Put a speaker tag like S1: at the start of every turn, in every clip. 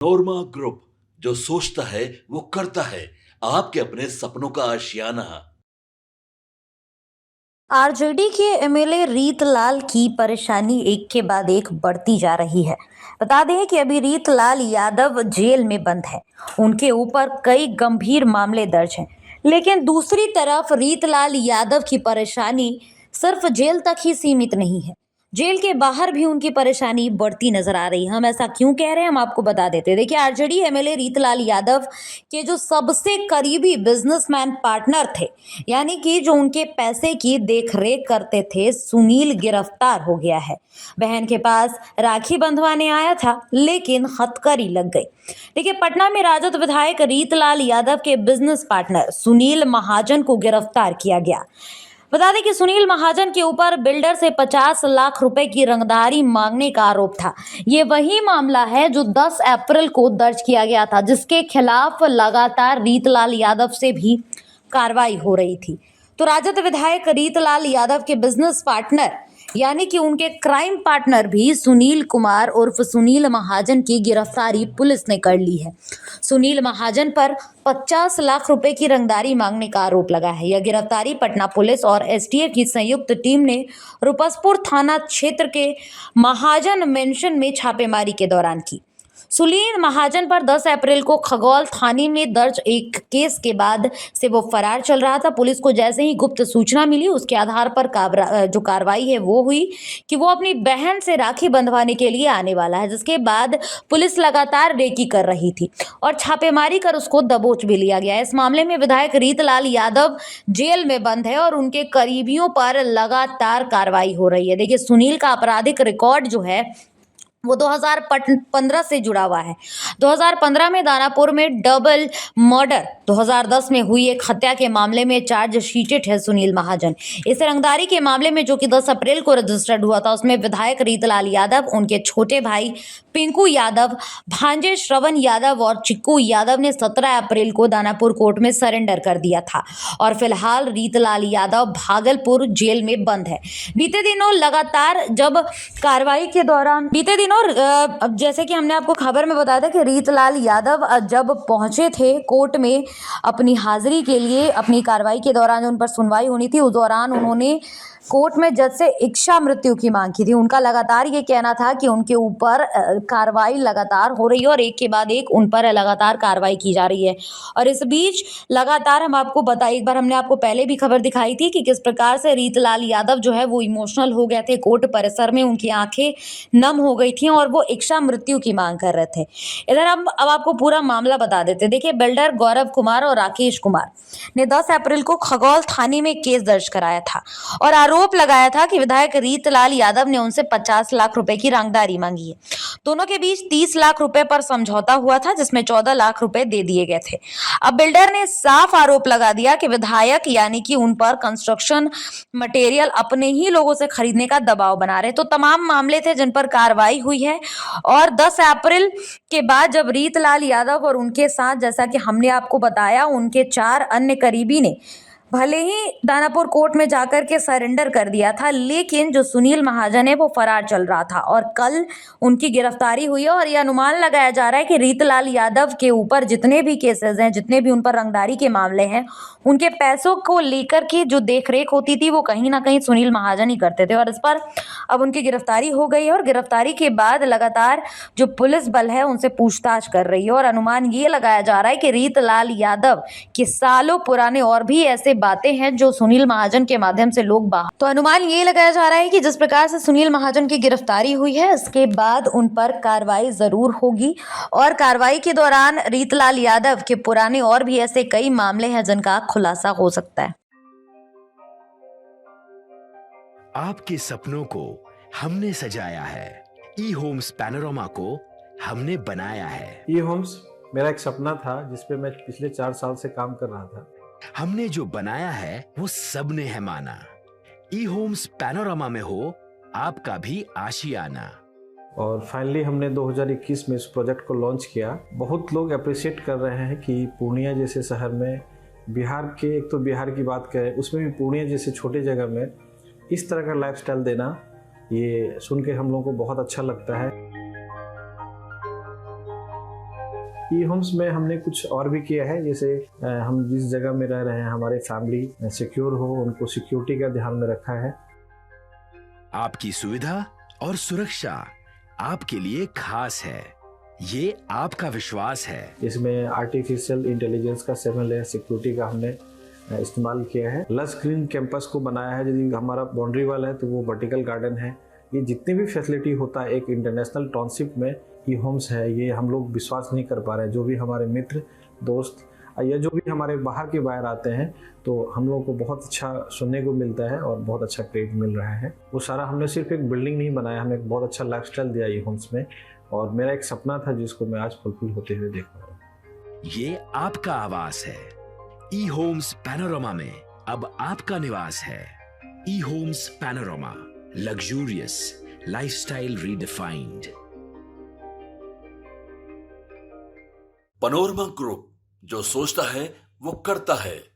S1: नोरमा group, जो सोचता है वो करता है। आपके अपने सपनों का आशियाना।
S2: आरजेडी के एमएलए रीतलाल की परेशानी एक के बाद एक बढ़ती जा रही है। बता दें कि अभी रीतलाल यादव जेल में बंद है। उनके ऊपर कई गंभीर मामले दर्ज हैं। लेकिन दूसरी तरफ रीतलाल यादव की परेशानी सिर्फ जेल तक ही सीमित नहीं है। जेल के बाहर भी उनकी परेशानी बढ़ती नजर आ रही है। हम ऐसा क्यों कह रहे हैं, हम आपको बता देते हैं। देखिए, आरजेडी एमएलए रीतलाल यादव के जो सबसे करीबी बिजनेसमैन पार्टनर थे, यानी कि जो उनके पैसे की देखरेख करते थे, सुनील गिरफ्तार हो गया है। बहन के पास राखी बंधवाने आया था, लेकिन हथकड़ी लग गई। देखिए, पटना में राजद विधायक रीतलाल यादव के बिजनेस पार्टनर सुनील महाजन को गिरफ्तार किया गया। बता दें कि सुनील महाजन के ऊपर बिल्डर से 50 लाख रुपए की रंगदारी मांगने का आरोप था। ये वही मामला है जो 10 अप्रैल को दर्ज किया गया था, जिसके खिलाफ लगातार रीतलाल यादव से भी कार्रवाई हो रही थी। तो राजद विधायक रीतलाल यादव के बिजनेस पार्टनर, यानी कि उनके क्राइम पार्टनर भी सुनील कुमार उर्फ सुनील महाजन की गिरफ्तारी पुलिस ने कर ली है। सुनील महाजन पर 50 लाख रुपए की रंगदारी मांगने का आरोप लगा है। यह गिरफ्तारी पटना पुलिस और एसटीएफ की संयुक्त टीम ने रुपसपुर थाना क्षेत्र के महाजन मेंशन में छापेमारी के दौरान की। सुनील महाजन पर 10 अप्रैल को खगौल थाने में दर्ज एक केस के बाद से वो फरार चल रहा था। पुलिस को जैसे ही गुप्त सूचना मिली, उसके आधार पर जो कार्रवाई है वो हुई कि वो अपनी बहन से राखी बंधवाने के लिए आने वाला है, जिसके बाद पुलिस लगातार रेकी कर रही थी और छापेमारी कर उसको दबोच भी लिया गया। इस मामले में विधायक रीतलाल यादव जेल में बंद है और उनके करीबियों पर लगातार कार्रवाई हो रही है। देखिए, सुनील का आपराधिक रिकॉर्ड जो है वो 2015 से जुड़ा हुआ है। 2015 में दानापुर में डबल मर्डर, 2010 में हुई एक हत्या के मामले में चार्जशीटेड है सुनील महाजन। इस रंगदारी के मामले में जो कि 10 अप्रैल को रजिस्टर्ड हुआ था, उसमें विधायक रीतलाल यादव, उनके छोटे भाई पिंकू यादव, भांजे श्रवण यादव और चिक्कू यादव ने 17 अप्रैल को दानापुर कोर्ट में सरेंडर कर दिया था और फिलहाल रीतलाल यादव भागलपुर जेल में बंद है। बीते दिनों लगातार जब कार्रवाई के दौरान अब जैसे कि हमने आपको खबर में बताया था कि रीतलाल यादव जब पहुंचे थे कोर्ट में अपनी हाजिरी के लिए, अपनी कार्रवाई के दौरान उन पर सुनवाई होनी थी, उस दौरान उन्होंने कोर्ट में जज से इच्छा मृत्यु की मांग की थी। उनका लगातार ये कहना था कि उनके ऊपर कार्रवाई लगातार हो रही है और एक के बाद एक उन पर लगातार कार्रवाई की जा रही है। और इस बीच लगातार हम आपको बताइए, एक बार हमने आपको पहले भी खबर दिखाई थी कि किस प्रकार से रीतलाल यादव जो है वो इमोशनल हो गए थे कोर्ट परिसर में, उनकी आंखें नम हो गई थी और वो इच्छा मृत्यु की मांग कर रहे थे। इधर हम अब आपको पूरा मामला बता देते। देखिए, बिल्डर गौरव कुमार और राकेश कुमार ने 10 अप्रैल को खगौल थाने में केस दर्ज कराया था और आरोप लगाया था कि विधायक रीतलाल यादव ने उनसे 50 लाख रुपए की रंगदारी मांगी है। दोनों के बीच 30 लाख रुपए पर समझौता हुआ था, जिसमें 14 लाख रुपए दे दिए गए थे। अब बिल्डर ने साफ आरोप लगा दिया कि विधायक यानी कि उन पर कंस्ट्रक्शन मटेरियल अपने ही लोगों से खरीदने का दबाव बना रहे। तो तमाम मामले थे जिन पर कार्रवाई हुई है और 10 अप्रैल के बाद जब रीतलाल यादव और उनके साथ, जैसा कि हमने आपको बताया, उनके 4 अन्य करीबी ने भले ही दानापुर कोर्ट में जाकर के सरेंडर कर दिया था, लेकिन जो सुनील महाजन है वो फरार चल रहा था और कल उनकी गिरफ्तारी हुई है। और ये अनुमान लगाया जा रहा है कि रीतलाल यादव के ऊपर जितने भी केसेस हैं, जितने भी उन पर रंगदारी के मामले हैं, उनके पैसों को लेकर के जो देखरेख होती थी वो कहीं ना कहीं सुनील महाजन ही करते थे। और इस पर अब उनकी गिरफ्तारी हो गई है और गिरफ्तारी के बाद लगातार जो पुलिस बल है उनसे पूछताछ कर रही है और अनुमान ये लगाया जा रहा है कि रीतलाल यादव के सालों पुराने और भी ऐसे बातें हैं जो सुनील महाजन के माध्यम से लोग बाहर, तो अनुमान ये लगाया जा रहा है कि जिस प्रकार से सुनील महाजन की गिरफ्तारी हुई है, इसके बाद उन पर कार्रवाई जरूर होगी और कार्रवाई के दौरान रीतलाल यादव के पुराने और भी ऐसे कई मामले हैं जिनका खुलासा हो सकता है।
S3: आपके सपनों को हमने सजाया है, ई होम्स पैनोरामा को हमने बनाया है।
S4: ई होम्स मेरा एक सपना था जिसपे मैं पिछले 4 साल से काम कर रहा था।
S3: हमने जो बनाया है वो सबने है माना। ई होम्स पैनोरामा में हो आपका भी आशियाना।
S4: और फाइनली हमने 2021 में इस प्रोजेक्ट को लॉन्च किया। बहुत लोग अप्रिशिएट कर रहे हैं कि पूर्णिया जैसे शहर में, बिहार के, एक तो बिहार की बात करें उसमें भी पूर्णिया जैसे छोटे जगह में इस तरह का लाइफस्टाइल देना, ये सुन के हम लोगों को बहुत अच्छा लगता है। ई होम्स में हमने कुछ और भी किया है, जैसे हम जिस जगह में रह रहे हैं हमारे फैमिली सिक्योर हो, उनको सिक्योरिटी का ध्यान में रखा है।
S3: आपकी सुविधा और सुरक्षा आपके लिए खास है, ये आपका विश्वास है।
S4: इसमें आर्टिफिशियल इंटेलिजेंस का 7 लेयर सिक्योरिटी का हमने इस्तेमाल किया है। लस ग्रीन कैंपस को बनाया है, यदि हमारा बाउंड्री वाल है तो वो वर्टिकल गार्डन है। ये जितनी भी फैसिलिटी होता है एक इंटरनेशनल टाउनशिप में ई होम्स है, ये हम लोग विश्वास नहीं कर पा रहे हैं। जो भी हमारे मित्र दोस्त या जो भी हमारे बाहर आते हैं तो हम लोगों को बहुत अच्छा सुनने को मिलता है और बहुत अच्छा क्रेडिट मिल रहा है। वो सारा हमने सिर्फ एक बिल्डिंग नहीं बनाया, हमें एक बहुत अच्छा लाइफस्टाइल दिया ई होम्स में, और मेरा एक सपना था जिसको मैं आज फुलफिल होते हुए देख रहा हूँ।
S3: ये आपका आवास है। ई होम्स पैनोरामा में अब आपका निवास है। E Homes Panorama, luxurious lifestyle redefined.
S1: Panorama Group, जो सोचता है वो करता है।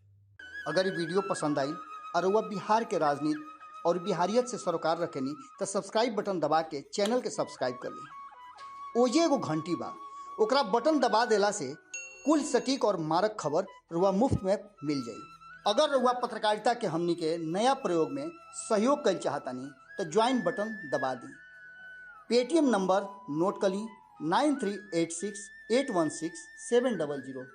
S5: अगर ये वीडियो पसंद आई और वह बिहार के राजनीति और बिहारियत से सरोकार रखेनी तो सब्सक्राइब बटन दबा के चैनल के सब्सक्राइब कर ली। ओजे एगो घंटी बा, ओकरा बटन दबा देला से कुल सटीक और मारक खबर रुआ मुफ्त में मिल जाई। अगर रुआ पत्रकारिता के हमनी के नया प्रयोग में सहयोग कर चाहतानी तो ज्वाइन बटन दबा दी। पेटीएम नंबर नोट कर ली 9386816700।